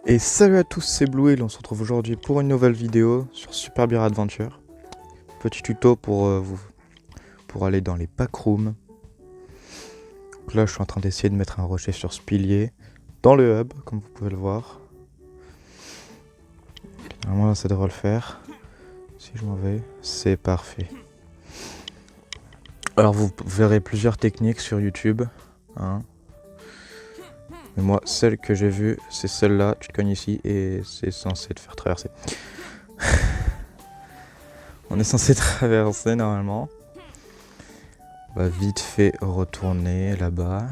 Et salut à tous, c'est Blue, on se retrouve aujourd'hui pour une nouvelle vidéo sur Super Bear Adventure. Petit tuto pour aller dans les backrooms. Donc là, je suis en train d'essayer de mettre un rocher sur ce pilier dans le hub, comme vous pouvez le voir. Normalement, là, ça devrait le faire. Si je m'en vais, c'est parfait. Alors, vous verrez plusieurs techniques sur YouTube. Hein. Mais moi, celle que j'ai vue, c'est celle-là. Tu te cognes ici et c'est censé te faire traverser. On est censé traverser normalement. On va vite fait retourner là-bas.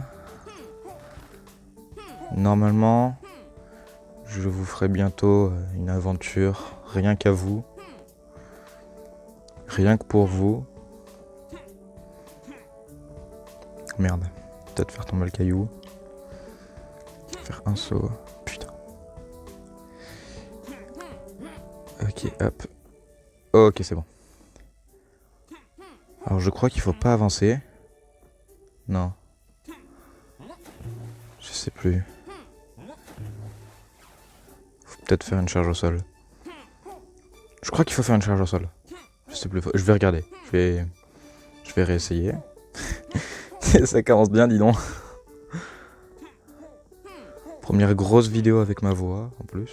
Normalement, je vous ferai bientôt une aventure rien qu'à vous. Rien que pour vous. Merde, peut-être faire tomber le caillou. Faire un saut. Putain. Ok, hop. Ok, c'est bon. Alors je crois qu'il faut pas avancer. Non. Je sais plus. Faut peut-être faire une charge au sol. Je crois qu'il faut faire une charge au sol. Je sais plus. Je vais regarder. Je vais réessayer. Ça commence bien, dis donc. Première grosse vidéo avec ma voix, en plus.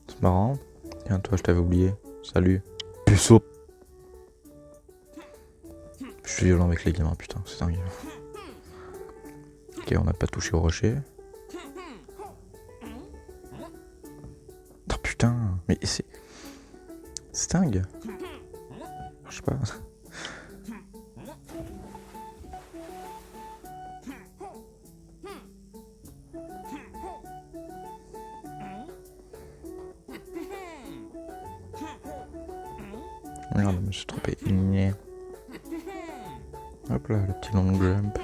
C'est marrant. Tiens, toi, je t'avais oublié. Salut. Puceau. Je suis violent avec les gamins, putain, c'est dingue. Ok, on n'a pas touché au rocher. Oh putain, mais c'est dingue. Je sais pas. Merde, je me suis trompé. Hop là, le petit long jump.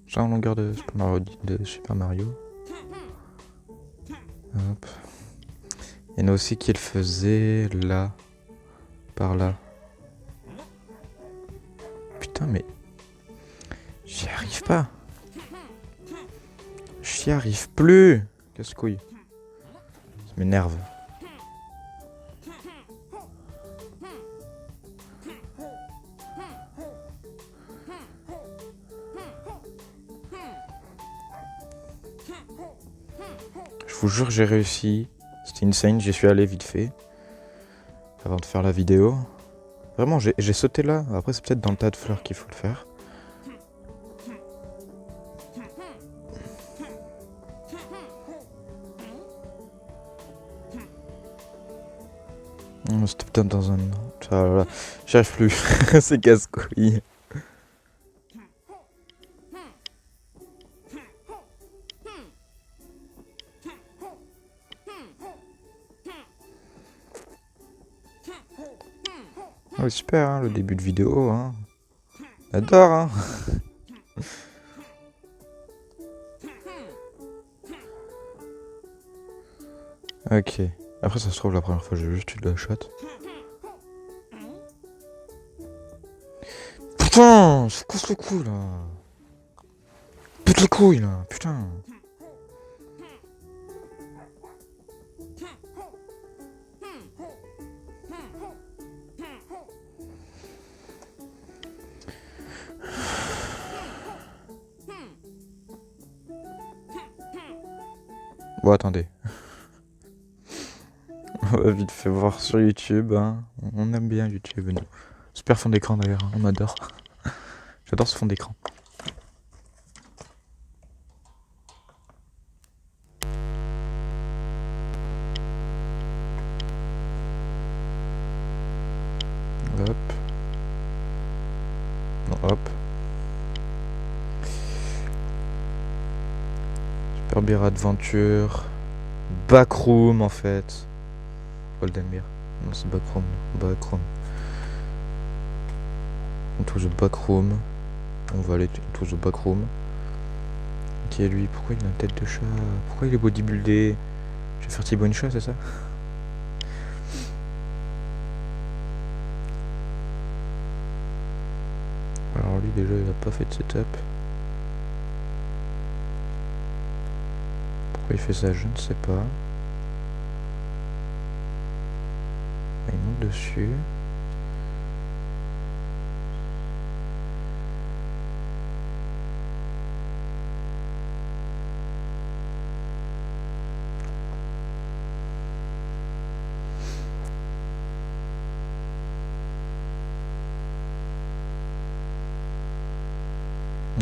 J'ai en longueur de Super Mario. Hop. Il y en a aussi qui le faisaient là. Par là. Putain, mais... J'y arrive pas. J'y arrive plus. Casse-couille. Ça m'énerve. Je vous jure, j'ai réussi. C'était insane, j'y suis allé vite fait. Avant de faire la vidéo. Vraiment, j'ai sauté là. Après, c'est peut-être dans le tas de fleurs qu'il faut le faire. C'était peut-être dans un... Voilà. J'y arrive plus. C'est casse-couille. Oh, super, hein, le début de vidéo. Hein. J'adore, hein. Ok. Après, ça se trouve, la première fois, j'ai juste eu de la shot. Putain, je casse le cou, là. Pute le couille, là. Putain. Bon, attendez. On va vite fait voir sur YouTube. Hein. On aime bien YouTube, nous. Super fond d'écran, d'ailleurs. Hein. On adore. J'adore ce fond d'écran. Hop. Non, hop. Super Bear Adventure. Backroom, en fait. Golden Bear. Non, c'est Backroom. Backroom. On touche au backroom. On va aller tous au backroom. Qui est lui? Pourquoi il a une tête de chat? Pourquoi il est bodybuildé? Je vais faire Thibaut Inchot, c'est ça? Alors lui déjà il a pas fait de setup. Pourquoi il fait ça, je ne sais pas. Il monte dessus.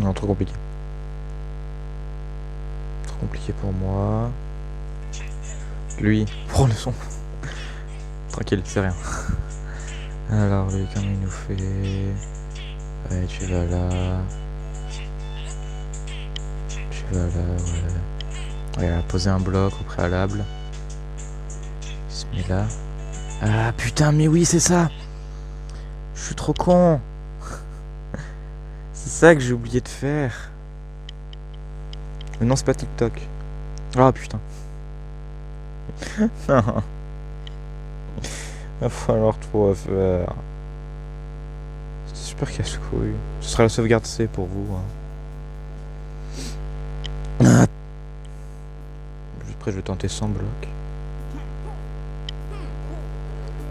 Non, trop compliqué. Trop compliqué pour moi. Lui, prends le son. Tranquille, c'est rien. Alors lui, comment il nous fait? Ouais, tu vas là. Tu vas là, ouais. Ouais, il a posé un bloc au préalable. Il se met là. Ah putain, mais oui, c'est ça. Je suis trop con. C'est ça que j'ai oublié de faire. Mais non, c'est pas TikTok. Ah putain. Non. Va falloir tout refaire. C'est super casse-couille. Ce sera la sauvegarde C pour vous. Hein. Après, je vais tenter sans bloc.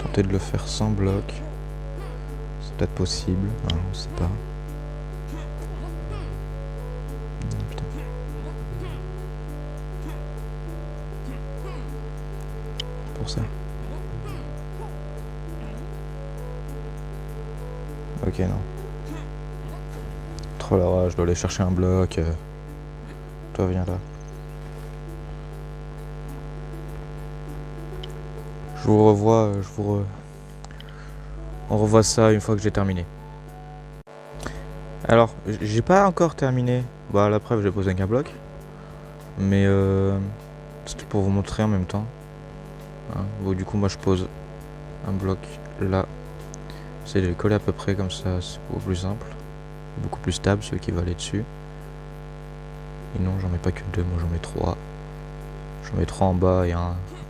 Tenter de le faire sans bloc. C'est peut-être possible. Hein, on sait pas. Putain. Pour ça. Ok, non. Trop la rage, je dois aller chercher un bloc. Toi, viens là. Je vous revois, on revoit ça une fois que j'ai terminé. Alors, j'ai pas encore terminé. Bah, la preuve, j'ai posé qu'un bloc. Mais c'était pour vous montrer en même temps. Hein. Bon, du coup, moi, je pose un bloc là. J'essaie de les coller à peu près comme ça, c'est beaucoup plus simple. Beaucoup plus stable, celui qui va aller dessus. Et non, j'en mets pas que 2, moi j'en mets 3. J'en mets 3 en bas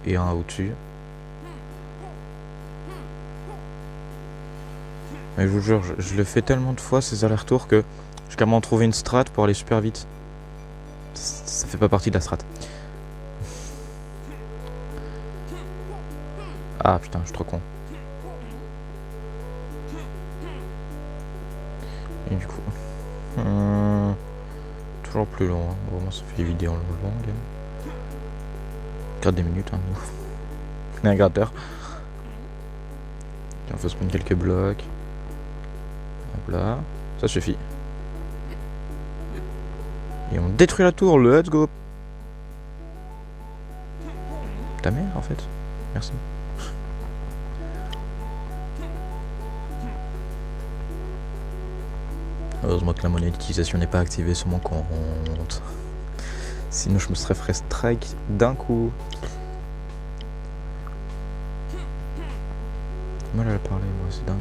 et un au-dessus. Mais je vous jure, je le fais tellement de fois ces allers-retours que j'ai carrément trouvé une strat pour aller super vite. Ça fait pas partie de la strat. Ah putain, je suis trop con. Et du coup... toujours plus long, hein. Vraiment ça fait des vidéos longues. Garde des minutes, hein. On est un gratteur. Il faut se prendre quelques blocs. Hop là, ça suffit. Et on détruit la tour, let's go. Ta mère en fait. Merci. Heureusement que la monétisation n'est pas activée sur mon compte. Sinon je me serais fait strike d'un coup. Mal à parler moi, c'est dingue.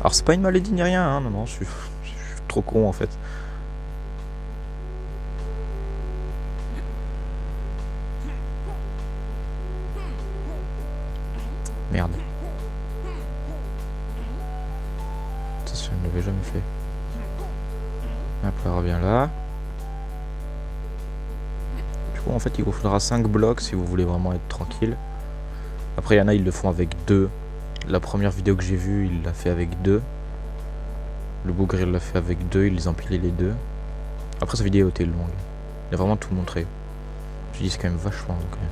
Alors c'est pas une maladie ni rien, hein, non, je suis trop con en fait. Merde. Ça, je ne l'avais jamais fait. Après, on revient là. Du coup, en fait, il vous faudra 5 blocs si vous voulez vraiment être tranquille. Après, il y en a, ils le font avec 2. La première vidéo que j'ai vue, il l'a fait avec 2. Le bougre, il l'a fait avec 2. Ils empilé les 2. Après, sa vidéo était longue. Il a vraiment tout montré. Je dis, c'est quand même vachement long, quand même.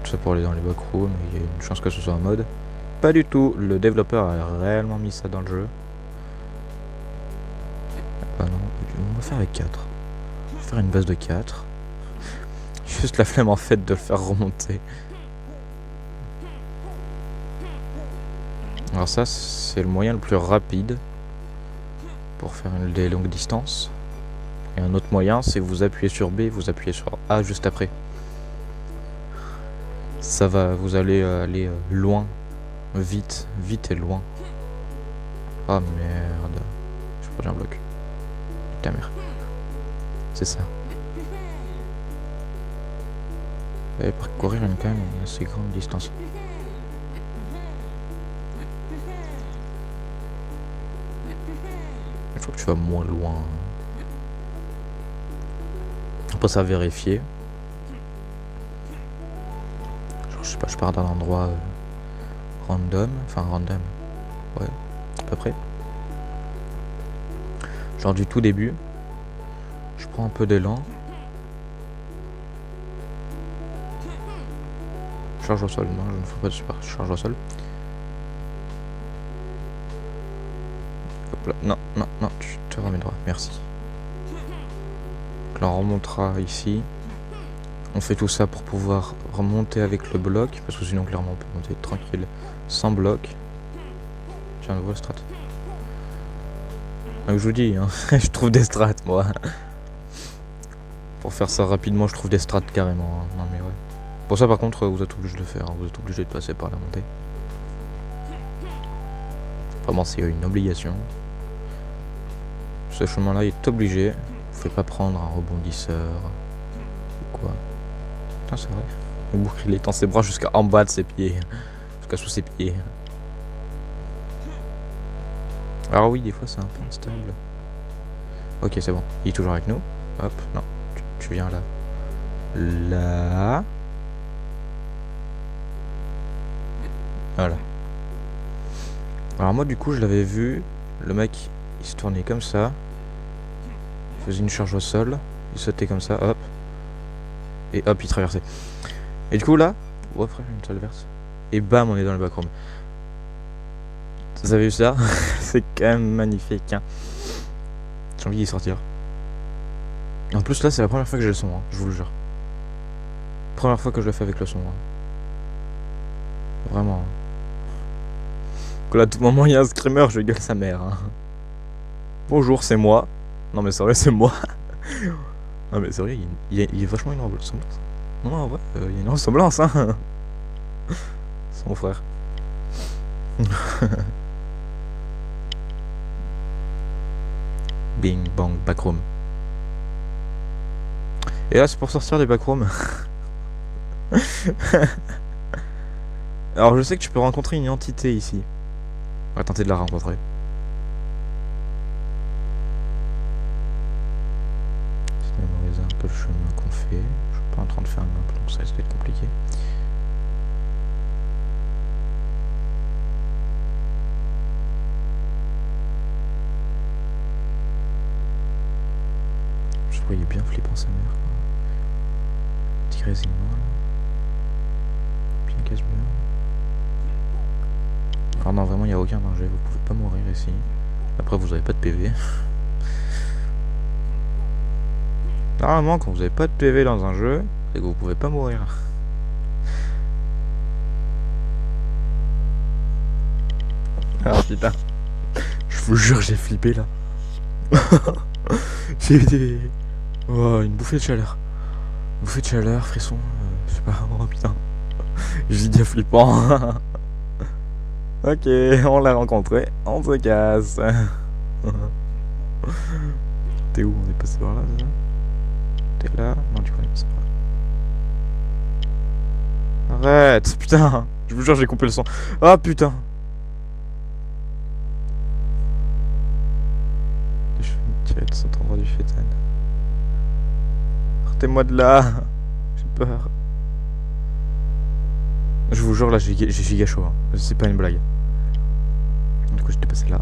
Tout ça pour aller dans les backrooms. Il y a une chance que ce soit en mode. Pas du tout. Le développeur a réellement mis ça dans le jeu. Ah non, on va faire avec 4. On va faire une base de 4. Juste la flemme en fait de le faire remonter. Alors ça, c'est le moyen le plus rapide pour faire des longues distances. Et un autre moyen, c'est vous appuyez sur B, vous appuyez sur A juste après. Ça va, vous allez aller loin, vite et loin. Oh merde, j'ai perdu un bloc. Putain merde. C'est ça. Vous allez parcourir quand même une assez grande distance. Je crois que tu vas moins loin. Après ça, vérifier. Genre, je sais pas, je pars d'un endroit random. Enfin, random. Ouais, à peu près. Genre du tout début. Je prends un peu d'élan. Charge au sol. Non, je ne fais pas de super charge au sol. Hop là. Non, non, non, tu te remets droit. Merci. Donc là, on remontera ici. On fait tout ça pour pouvoir remonter avec le bloc. Parce que sinon, clairement, on peut monter tranquille sans bloc. Tiens, nouveau strat. Donc je vous dis, hein, je trouve des strats, moi. Pour faire ça rapidement, je trouve des strats carrément. Hein. Non mais ouais. Pour ça, par contre, vous êtes obligé de le faire. Hein. Vous êtes obligé de passer par la montée. Vraiment, c'est une obligation. Ce chemin-là est obligé. Vous ne pouvez pas prendre un rebondisseur ou quoi. Putain, c'est vrai. Le bouc, il étend ses bras jusqu'à en bas de ses pieds. Jusqu'à sous ses pieds. Alors oui, des fois, c'est un peu instable. Ok, c'est bon. Il est toujours avec nous. Hop, non. Tu viens là. Là. Voilà. Alors moi, du coup, je l'avais vu. Le mec, il se tournait comme ça. Il faisait une charge au sol. Il sautait comme ça, hop. Et hop, il traversait. Et du coup, là... Oh, après, une salle verte. Et bam, on est dans le backroom. Vous avez vu ça? C'est quand même magnifique, hein. J'ai envie d'y sortir. En plus, là, c'est la première fois que j'ai le son, hein, je vous le jure. Première fois que je le fais avec le son. Hein. Vraiment. Hein. Que là, à tout moment, il y a un screamer, je gueule sa mère. Hein. Bonjour, c'est moi. Non, mais c'est vrai, c'est moi. Non, mais c'est vrai, il y a vachement une ressemblance. Non, en vrai, il y a une ressemblance, hein. C'est mon frère. Bing, bang, backroom. Et là, c'est pour sortir des backrooms. Alors, je sais que tu peux rencontrer une entité ici. On va tenter de la rencontrer. C'est de mémoriser un peu le chemin qu'on fait. Je suis pas en train de faire un meuble, donc ça risque d'être compliqué. Je voyais bien flippant sa mère. Petit résignement là. Bien casse-bien. Alors non, vraiment, il n'y a aucun danger. Vous pouvez pas mourir ici. Après, vous avez pas de PV. Normalement, quand vous avez pas de PV dans un jeu, c'est que vous pouvez pas mourir. Ah putain. Je vous jure, j'ai flippé là. J'ai eu des... Oh, une bouffée de chaleur. Bouffée de chaleur, frisson. Je sais pas. Oh putain. Giga flippant. Ok, on l'a rencontré. On se casse. T'es où? On est passé par là, c'est ça? T'es là? Non, tu connais pas ça. Arrête, putain. Je vous jure, j'ai coupé le son. Ah putain. Je fais une tirée de cet endroit du fétane. Partez-moi de là. J'ai peur. Je vous jure, là, j'ai giga chaud. Hein. C'est pas une blague. Du coup, j'étais passé là.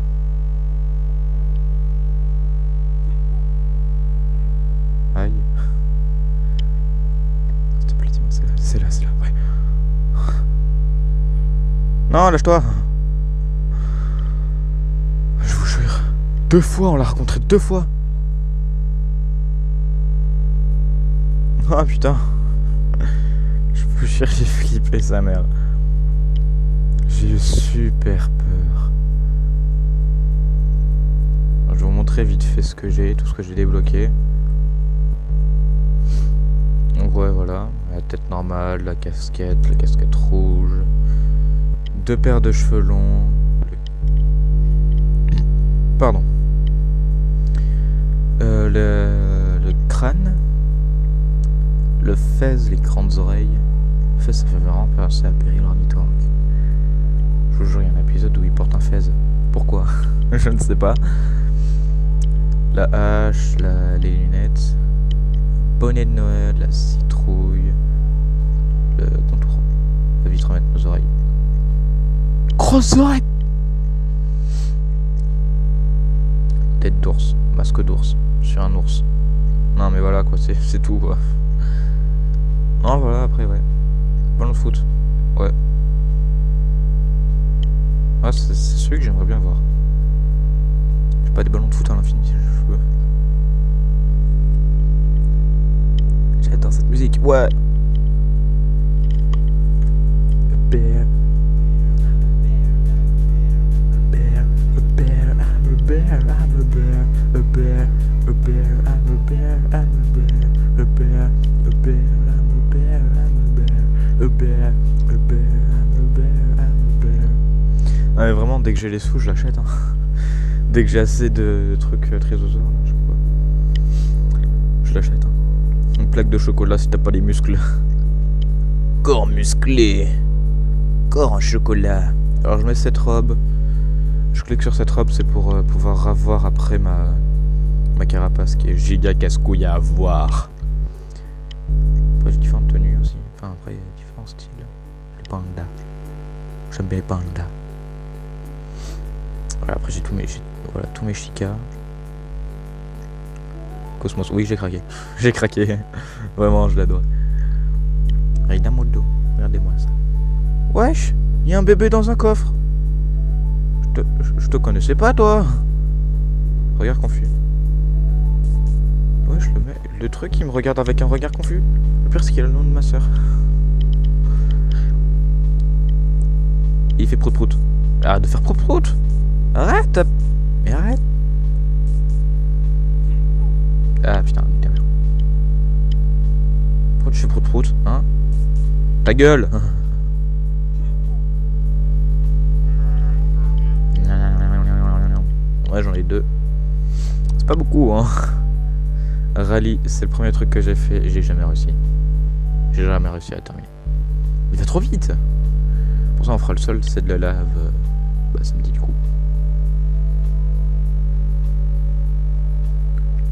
Aïe. S'il te plaît, dis-moi, c'est là, ouais. Non, lâche-toi. Je vous jure. 2 fois, on l'a rencontré 2 fois. Ah putain. Je vous jure, j'ai flippé sa mère. J'ai eu super peur. Alors, je vais vous montrer vite fait ce que j'ai, tout ce que j'ai débloqué. Donc ouais, voilà, la tête normale, la casquette rouge, 2 paires de cheveux longs, pardon, le crâne, le fez, les grandes oreilles. Le fez, ça fait vraiment penser à Péril Ornithorynque. Je vous jure, il y a un épisode où il porte un fez. Pourquoi? Je ne sais pas. La hache, les lunettes. bonnet de Noël, la citrouille, le contour. On va vite remettre nos oreilles. Grosses oreilles. Tête d'ours, masque d'ours, sur un ours. Non mais voilà quoi, c'est tout quoi. Non voilà, après ouais. Ballon de foot, ouais. Ah, c'est celui que j'aimerais bien voir. J'ai pas des ballons de foot à l'infini si je veux. J'adore cette musique, ouais. A bear. A bear, a bear, I'm a bear, I'm a bear, a bear, a bear, I'm a bear, I'm a bear, a bear, a bear, I'm a bear, I'm a bear, a bear, a bear, I'm a bear, I'm a bear. Ah mais vraiment, dès que j'ai les sous, je l'achète. Hein. Dès que j'ai assez de trucs trésorosaures, là, je sais pas. Je l'achète. Hein. Une plaque de chocolat si t'as pas les muscles. Corps musclé. Corps en chocolat. Alors je mets cette robe. Je clique sur cette robe, c'est pour pouvoir avoir après ma carapace qui est giga casse-couille à avoir. Après j'ai différentes tenues aussi. Enfin après il y a différents styles. Les pandas. J'aime bien les pandas. Voilà, après j'ai tous mes chicas. Cosmos, oui j'ai craqué. J'ai craqué. Vraiment je l'adore. Reina Modo, regardez-moi ça. Wesh, il y a un bébé dans un coffre. Je te connaissais pas toi. Regard confus. Wesh, le truc il me regarde avec un regard confus. Le pire c'est qu'il a le nom de ma soeur. Il fait prout prout. Arrête de faire prout prout. Arrête. Mais arrête. Ah putain, ta mère. Pourquoi tu fais prout prout, hein? Ta gueule. Ouais, j'en ai 2. C'est pas beaucoup, hein. Rallye, c'est le premier truc que j'ai fait et j'ai jamais réussi. J'ai jamais réussi à terminer. Il va trop vite. Pour ça, on fera le sol, c'est de la lave. Bah, samedi du coup.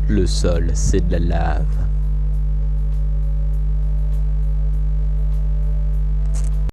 Le sol, c'est de la lave.